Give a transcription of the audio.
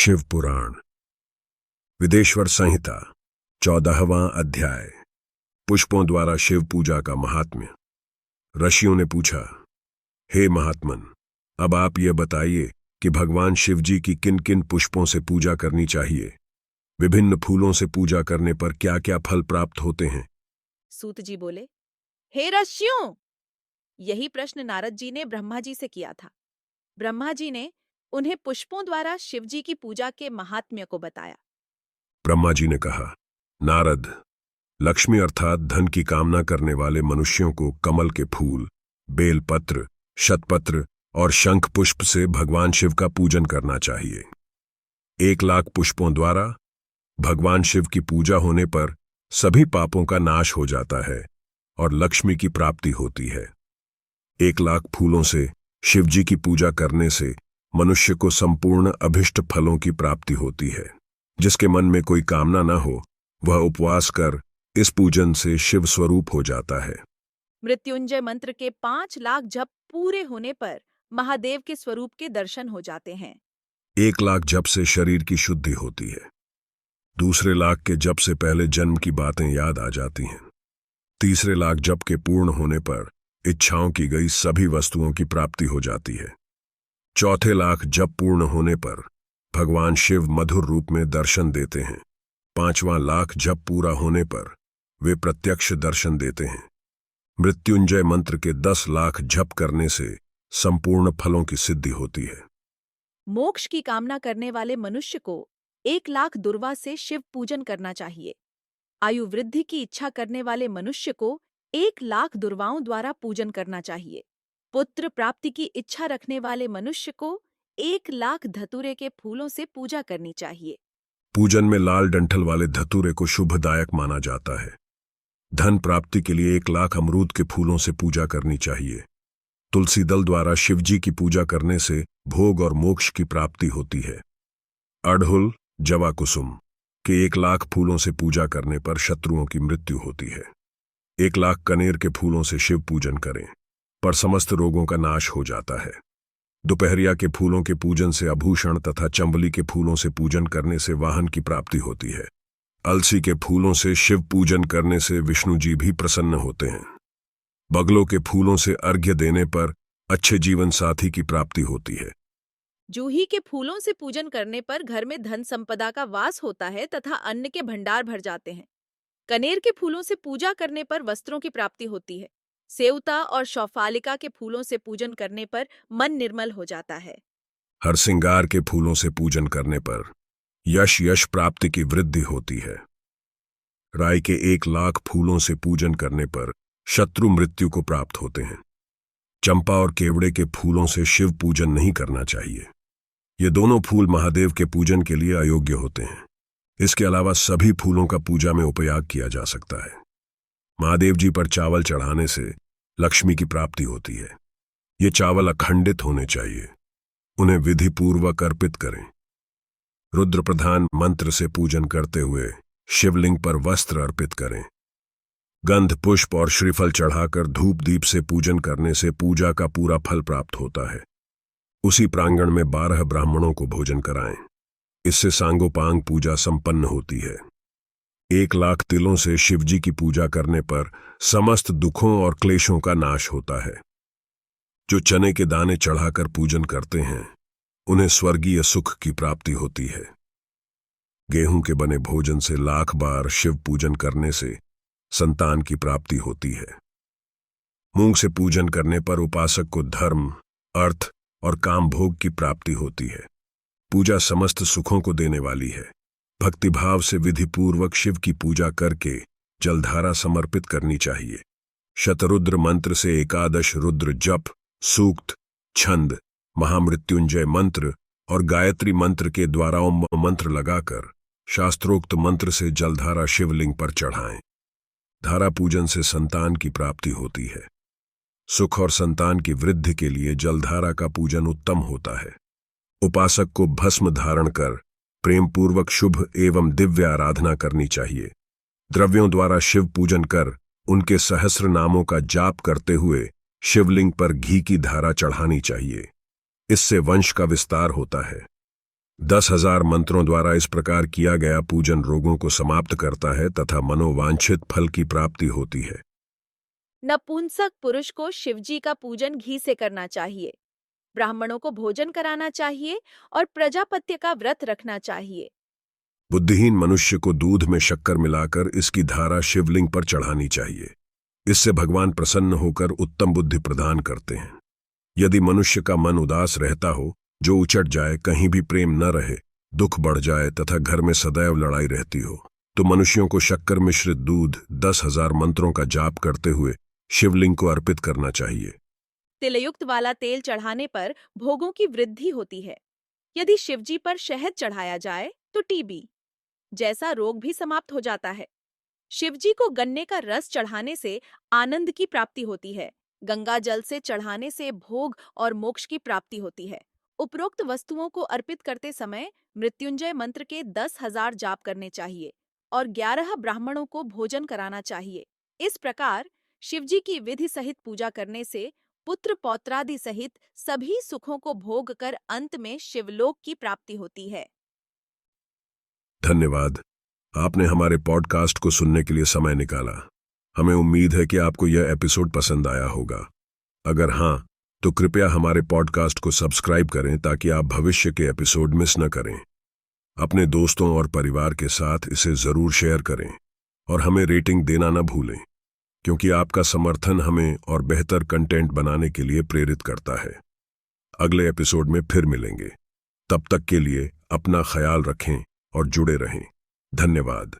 शिव पुराण विदेश्वर संहिता 14वां अध्याय। पुष्पों द्वारा शिव पूजा का महात्म्य। ऋषियों ने पूछा, हे महात्मन, अब आप ये बताइए कि भगवान शिव जी की किन किन पुष्पों से पूजा करनी चाहिए। विभिन्न फूलों से पूजा करने पर क्या क्या फल प्राप्त होते हैं। सूत जी बोले, हे ऋषियों, यही प्रश्न नारद जी ने ब्रह्मा जी से किया था। ब्रह्मा जी ने उन्हें पुष्पों द्वारा शिव जी की पूजा के महात्म्य को बताया। ब्रह्मा जी ने कहा, नारद, लक्ष्मी अर्थात धन की कामना करने वाले मनुष्यों को कमल के फूल, बेलपत्र, शतपत्र और शंख पुष्प से भगवान शिव का पूजन करना चाहिए। 1,00,000 पुष्पों द्वारा भगवान शिव की पूजा होने पर सभी पापों का नाश हो जाता है और लक्ष्मी की प्राप्ति होती है। 1,00,000 फूलों से शिव जी की पूजा करने से मनुष्य को संपूर्ण अभिष्ट फलों की प्राप्ति होती है। जिसके मन में कोई कामना न हो वह उपवास कर इस पूजन से शिव स्वरूप हो जाता है। मृत्युंजय मंत्र के 5 लाख जप पूरे होने पर महादेव के स्वरूप के दर्शन हो जाते हैं। 1,00,000 जप से शरीर की शुद्धि होती है। दूसरे लाख के जप से पहले जन्म की बातें याद आ जाती हैं। तीसरे लाख जप के पूर्ण होने पर इच्छाओं की गई सभी वस्तुओं की प्राप्ति हो जाती है। चौथे लाख जप पूर्ण होने पर भगवान शिव मधुर रूप में दर्शन देते हैं। 5वां लाख जप पूरा होने पर वे प्रत्यक्ष दर्शन देते हैं। मृत्युंजय मंत्र के 10 लाख जप करने से संपूर्ण फलों की सिद्धि होती है। मोक्ष की कामना करने वाले मनुष्य को 1,00,000 दुर्वा से शिव पूजन करना चाहिए। आयु वृद्धि की इच्छा करने वाले मनुष्य को 1,00,000 दुर्वाओं द्वारा पूजन करना चाहिए। पुत्र प्राप्ति की इच्छा रखने वाले मनुष्य को 1,00,000 धतूरे के फूलों से पूजा करनी चाहिए। पूजन में लाल डंठल वाले धतूरे को शुभदायक माना जाता है। धन प्राप्ति के लिए 1,00,000 अमरूद के फूलों से पूजा करनी चाहिए। तुलसी दल द्वारा शिवजी की पूजा करने से भोग और मोक्ष की प्राप्ति होती है। अड़हुल, जवा कुसुम के 1,00,000 फूलों से पूजा करने पर शत्रुओं की मृत्यु होती है। 1,00,000 कनेर के फूलों से शिव पूजन करें पर समस्त रोगों का नाश हो जाता है। दोपहरिया के फूलों के पूजन से आभूषण तथा चंबली के फूलों से पूजन करने से वाहन की प्राप्ति होती है। अलसी के फूलों से शिव पूजन करने से विष्णु जी भी प्रसन्न होते हैं। बगलों के फूलों से अर्घ्य देने पर अच्छे जीवन साथी की प्राप्ति होती है। जूही के फूलों से पूजन करने पर घर में धन संपदा का वास होता है तथा अन्न के भंडार भर जाते हैं। कनेर के फूलों से पूजा करने पर वस्त्रों की प्राप्ति होती है। सेवता और शौफालिका के फूलों से पूजन करने पर मन निर्मल हो जाता है। हरसिंगार के फूलों से पूजन करने पर यश प्राप्ति की वृद्धि होती है। राई के 1,00,000 फूलों से पूजन करने पर शत्रु मृत्यु को प्राप्त होते हैं। चंपा और केवड़े के फूलों से शिव पूजन नहीं करना चाहिए। ये दोनों फूल महादेव के पूजन के लिए अयोग्य होते हैं। इसके अलावा सभी फूलों का पूजा में उपयोग किया जा सकता है। महादेव जी पर चावल चढ़ाने से लक्ष्मी की प्राप्ति होती है। ये चावल अखंडित होने चाहिए। उन्हें विधि पूर्वक अर्पित करें। रुद्र प्रधान मंत्र से पूजन करते हुए शिवलिंग पर वस्त्र अर्पित करें। गंध, पुष्प और श्रीफल चढ़ाकर धूप दीप से पूजन करने से पूजा का पूरा फल प्राप्त होता है। उसी प्रांगण में 12 ब्राह्मणों को भोजन कराएं। इससे सांगोपांग पूजा संपन्न होती है। 1,00,000 तिलों से शिवजी की पूजा करने पर समस्त दुखों और क्लेशों का नाश होता है। जो चने के दाने चढ़ाकर पूजन करते हैं उन्हें स्वर्गीय सुख की प्राप्ति होती है। गेहूं के बने भोजन से 1,00,000 बार शिव पूजन करने से संतान की प्राप्ति होती है। मूंग से पूजन करने पर उपासक को धर्म, अर्थ और काम भोग की प्राप्ति होती है। पूजा समस्त सुखों को देने वाली है। भक्तिभाव से विधि पूर्वक शिव की पूजा करके जलधारा समर्पित करनी चाहिए। शतरुद्र मंत्र से 11 रुद्र जप, सूक्त, छंद, महामृत्युंजय मंत्र और गायत्री मंत्र के द्वारा ओम मंत्र लगाकर शास्त्रोक्त मंत्र से जलधारा शिवलिंग पर चढ़ाएं। धारा पूजन से संतान की प्राप्ति होती है। सुख और संतान की वृद्धि के लिए जलधारा का पूजन उत्तम होता है। उपासक को भस्म धारण कर प्रेम पूर्वक शुभ एवं दिव्य आराधना करनी चाहिए। द्रव्यों द्वारा शिव पूजन कर उनके सहस्र नामों का जाप करते हुए शिवलिंग पर घी की धारा चढ़ानी चाहिए। इससे वंश का विस्तार होता है। 10,000 मंत्रों द्वारा इस प्रकार किया गया पूजन रोगों को समाप्त करता है तथा मनोवांछित फल की प्राप्ति होती है। नपुंसक पुरुष को शिवजी का पूजन घी से करना चाहिए। ब्राह्मणों को भोजन कराना चाहिए और प्रजापत्य का व्रत रखना चाहिए। बुद्धिहीन मनुष्य को दूध में शक्कर मिलाकर इसकी धारा शिवलिंग पर चढ़ानी चाहिए। इससे भगवान प्रसन्न होकर उत्तम बुद्धि प्रदान करते हैं। यदि मनुष्य का मन उदास रहता हो, जो उचट जाए, कहीं भी प्रेम न रहे, दुख बढ़ जाए तथा घर में सदैव लड़ाई रहती हो, तो मनुष्यों को शक्कर मिश्रित दूध 10,000 मंत्रों का जाप करते हुए शिवलिंग को अर्पित करना चाहिए। तिलयुक्त वाला तेल चढ़ाने पर भोगों की वृद्धि होती है। यदि शिवजी पर शहद चढ़ाया जाए तो टीबी जैसा रोग भी समाप्त हो जाता है। शिवजी को गन्ने का रस चढ़ाने से आनंद की प्राप्ति होती है। गंगा जल से चढ़ाने से भोग और मोक्ष की प्राप्ति होती है। उपरोक्त वस्तुओं को अर्पित करते समय मृत्युंजय मंत्र के 10,000 जाप करने चाहिए और 11 ब्राह्मणों को भोजन कराना चाहिए। इस प्रकार शिवजी की विधि सहित पूजा करने से पुत्र पौत्रादि सहित सभी सुखों को भोग कर अंत में शिवलोक की प्राप्ति होती है। धन्यवाद, आपने हमारे पॉडकास्ट को सुनने के लिए समय निकाला। हमें उम्मीद है कि आपको यह एपिसोड पसंद आया होगा। अगर हाँ, तो कृपया हमारे पॉडकास्ट को सब्सक्राइब करें ताकि आप भविष्य के एपिसोड मिस न करें। अपने दोस्तों और परिवार के साथ इसे जरूर शेयर करें और हमें रेटिंग देना न भूलें, क्योंकि आपका समर्थन हमें और बेहतर कंटेंट बनाने के लिए प्रेरित करता है। अगले एपिसोड में फिर मिलेंगे। तब तक के लिए अपना ख्याल रखें और जुड़े रहें। धन्यवाद।